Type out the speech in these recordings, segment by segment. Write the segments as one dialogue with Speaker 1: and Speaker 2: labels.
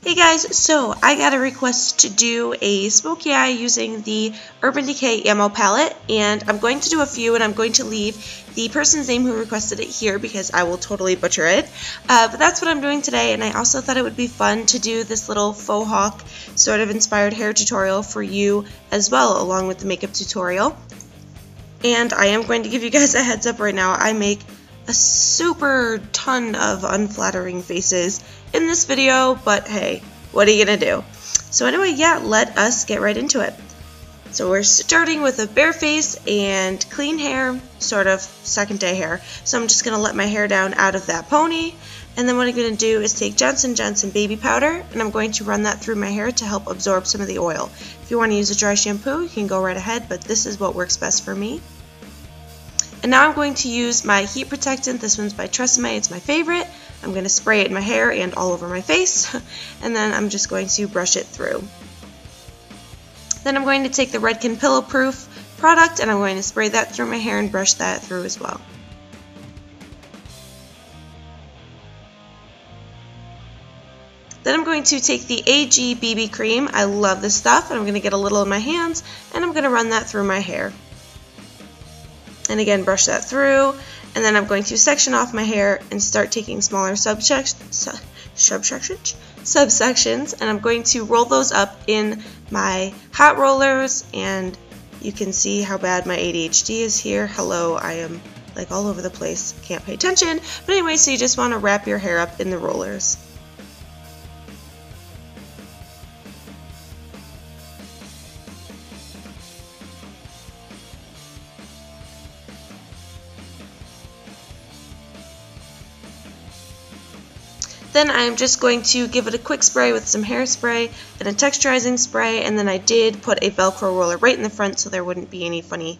Speaker 1: Hey guys, so I got a request to do a Smokey eye using the Urban Decay ammo palette, and I'm going to do a few, and I'm going to leave the person's name who requested it here because I will totally butcher it. But that's what I'm doing today, and I also thought it would be fun to do this little Fauxhawk sort of inspired hair tutorial for you as well, along with the makeup tutorial. And I am going to give you guys a heads up right now. I make a super ton of unflattering faces in this video, but hey, what are you gonna do? So anyway, yeah, let us get right into it. So we're starting with a bare face and clean hair, sort of second day hair. So I'm just gonna let my hair down out of that pony, and then what I'm gonna do is take Johnson & Johnson baby powder, and I'm going to run that through my hair to help absorb some of the oil. If you want to use a dry shampoo, you can go right ahead, but this is what works best for me. And now I'm going to use my heat protectant. This one's by Tresemme. It's my favorite. I'm going to spray it in my hair and all over my face, and then I'm just going to brush it through. Then I'm going to take the Redken Pillow Proof product, and I'm going to spray that through my hair and brush that through as well. Then I'm going to take the AG BB Cream. I love this stuff, and I'm going to get a little in my hands, and I'm going to run that through my hair. And again, brush that through, and then I'm going to section off my hair and start taking smaller subsections, and I'm going to roll those up in my hot rollers, and you can see how bad my ADHD is here. Hello, I am like all over the place, can't pay attention, but anyway, so you just want to wrap your hair up in the rollers. Then I'm just going to give it a quick spray with some hairspray and a texturizing spray, and then I did put a Velcro roller right in the front so there wouldn't be any funny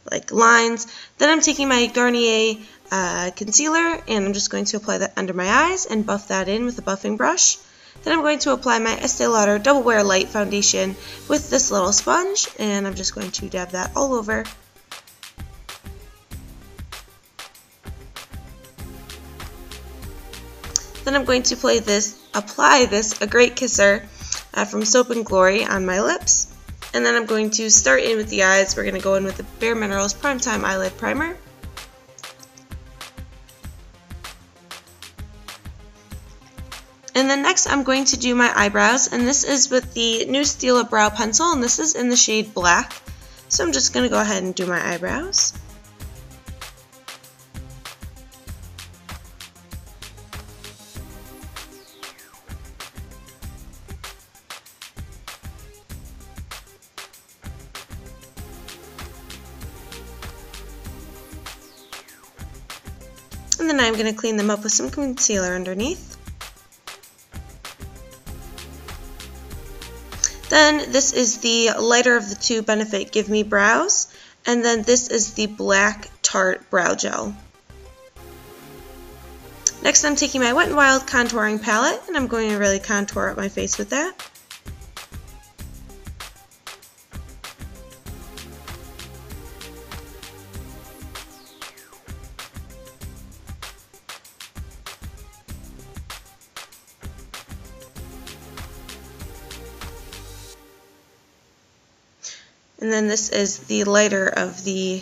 Speaker 1: like lines. Then I'm taking my Garnier concealer, and I'm just going to apply that under my eyes and buff that in with a buffing brush. Then I'm going to apply my Estee Lauder Double Wear Light Foundation with this little sponge, and I'm just going to dab that all over. Then I'm going to apply this A Great Kisser from Soap & Glory on my lips. And then I'm going to start in with the eyes. We're going to go in with the Bare Minerals Primetime Eyelid Primer. And then next I'm going to do my eyebrows, and this is with the new Stila Brow Pencil, and this is in the shade Black. So I'm just going to go ahead and do my eyebrows. And then I'm going to clean them up with some concealer underneath. Then this is the lighter of the two Benefit Give Me Brows, and then this is the Black Tarte Brow Gel. Next I'm taking my Wet n Wild contouring palette, and I'm going to really contour up my face with that. And then this is the lighter of the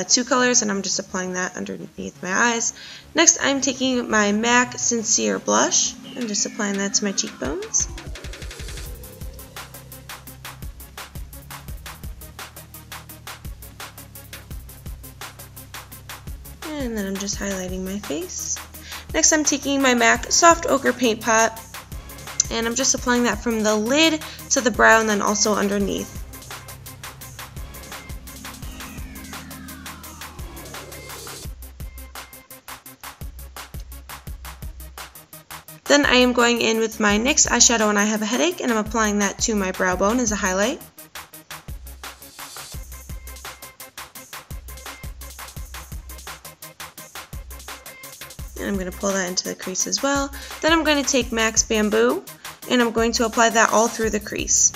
Speaker 1: two colors, and I'm just applying that underneath my eyes. Next, I'm taking my MAC Sincere Blush and just applying that to my cheekbones. And then I'm just highlighting my face. Next, I'm taking my MAC Soft Ochre Paint Pot, and I'm just applying that from the lid to the brow and then also underneath. Then I am going in with my NYX eyeshadow and I Have a Headache, and I'm applying that to my brow bone as a highlight. And I'm going to pull that into the crease as well. Then I'm going to take MAC's Bamboo, and I'm going to apply that all through the crease.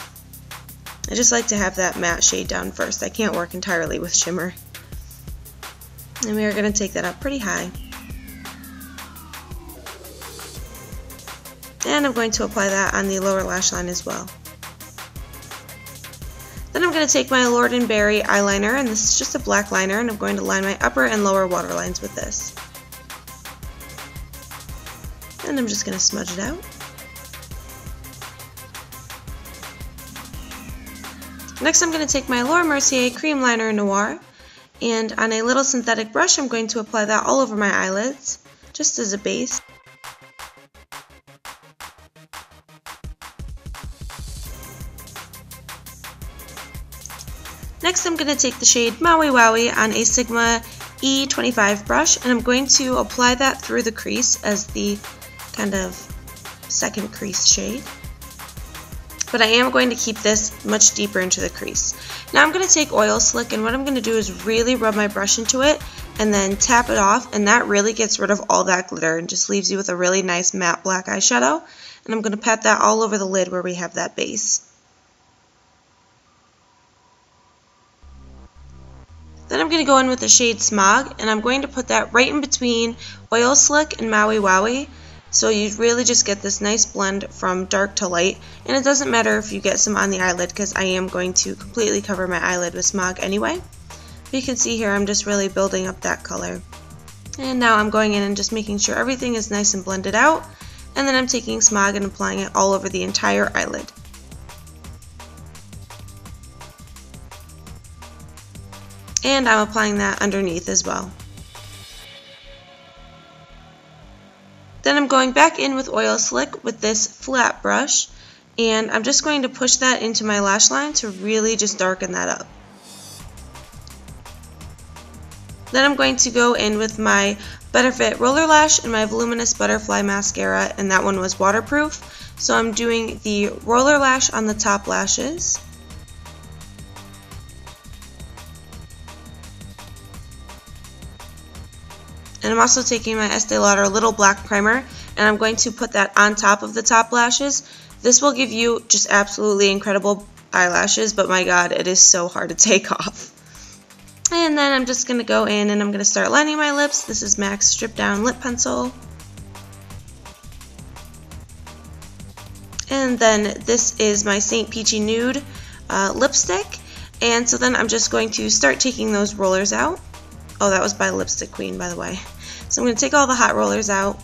Speaker 1: I just like to have that matte shade down first. I can't work entirely with shimmer. And we are going to take that up pretty high. And I'm going to apply that on the lower lash line as well. Then I'm going to take my Lord & Berry eyeliner, and this is just a black liner, and I'm going to line my upper and lower waterlines with this. And I'm just going to smudge it out. Next I'm going to take my Laura Mercier Cream Liner Noir, and on a little synthetic brush I'm going to apply that all over my eyelids, just as a base. Next I'm going to take the shade Maui Wowie on a Sigma E25 brush, and I'm going to apply that through the crease as the kind of second crease shade. But I am going to keep this much deeper into the crease. Now I'm going to take Oil Slick, and what I'm going to do is really rub my brush into it and then tap it off, and that really gets rid of all that glitter and just leaves you with a really nice matte black eyeshadow. And I'm going to pat that all over the lid where we have that base. Then I'm going to go in with the shade Smog, and I'm going to put that right in between Oil Slick and Maui Wowie. So you really just get this nice blend from dark to light, and it doesn't matter if you get some on the eyelid because I am going to completely cover my eyelid with Smog anyway. But you can see here I'm just really building up that color. And now I'm going in and just making sure everything is nice and blended out, and then I'm taking Smog and applying it all over the entire eyelid. And I'm applying that underneath as well. Then I'm going back in with Oil Slick with this flat brush, and I'm just going to push that into my lash line to really just darken that up. Then I'm going to go in with my Better Fit Roller Lash and my Voluminous Butterfly Mascara, and that one was waterproof. So I'm doing the roller lash on the top lashes. And I'm also taking my Estee Lauder Little Black Primer, and I'm going to put that on top of the top lashes. This will give you just absolutely incredible eyelashes, but my god, it is so hard to take off. And then I'm just going to go in and I'm going to start lining my lips. This is MAC's Strip Down Lip Pencil. And then this is my St. Peachy Nude lipstick. And so then I'm just going to start taking those rollers out. Oh, that was by Lipstick Queen, by the way. So I'm going to take all the hot rollers out.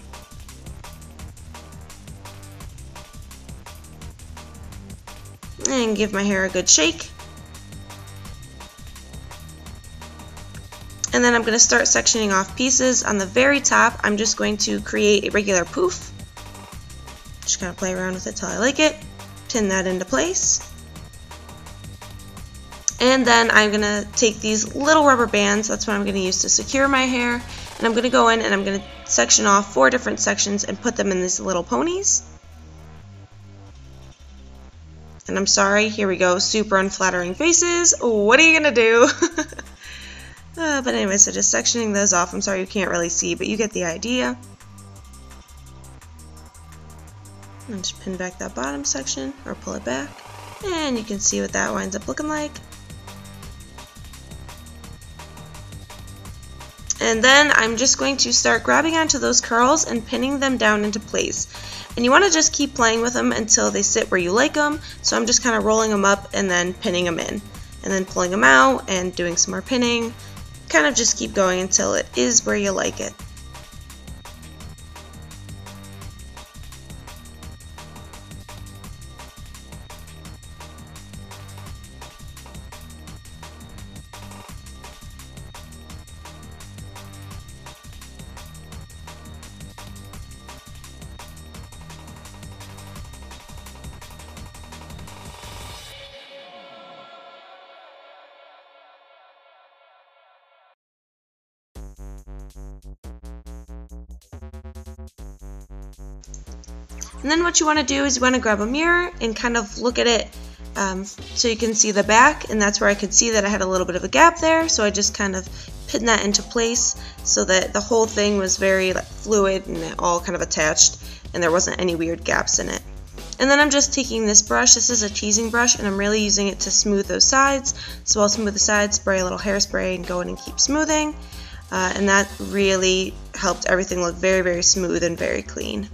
Speaker 1: And give my hair a good shake. And then I'm going to start sectioning off pieces. On the very top, I'm just going to create a regular poof. Just kind of play around with it till I like it. Pin that into place. And then I'm going to take these little rubber bands, that's what I'm going to use to secure my hair, and I'm going to go in and I'm going to section off 4 different sections and put them in these little ponies. And I'm sorry, here we go, super unflattering faces. What are you going to do? But anyway, so just sectioning those off. I'm sorry you can't really see, but you get the idea. And just pin back that bottom section, or pull it back, and you can see what that winds up looking like. And then I'm just going to start grabbing onto those curls and pinning them down into place. And you want to just keep playing with them until they sit where you like them. So I'm just kind of rolling them up and then pinning them in. And then pulling them out and doing some more pinning. Kind of just keep going until it is where you like it. And then what you want to do is you want to grab a mirror and kind of look at it so you can see the back, and that's where I could see that I had a little bit of a gap there, so I just kind of pinned that into place so that the whole thing was very fluid and it all kind of attached and there wasn't any weird gaps in it. And then I'm just taking this brush, this is a teasing brush, and I'm really using it to smooth those sides. So I'll smooth the sides, spray a little hairspray, and go in and keep smoothing. And that really helped everything look very, very smooth and very clean.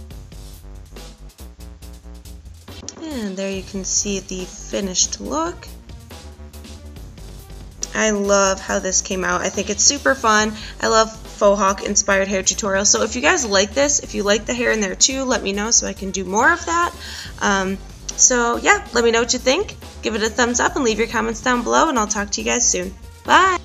Speaker 1: And there you can see the finished look. I love how this came out. I think it's super fun. I love Fauxhawk inspired hair tutorials. So if you guys like this, if you like the hair in there too, let me know so I can do more of that. So yeah, let me know what you think. Give it a thumbs up and leave your comments down below, and I'll talk to you guys soon. Bye!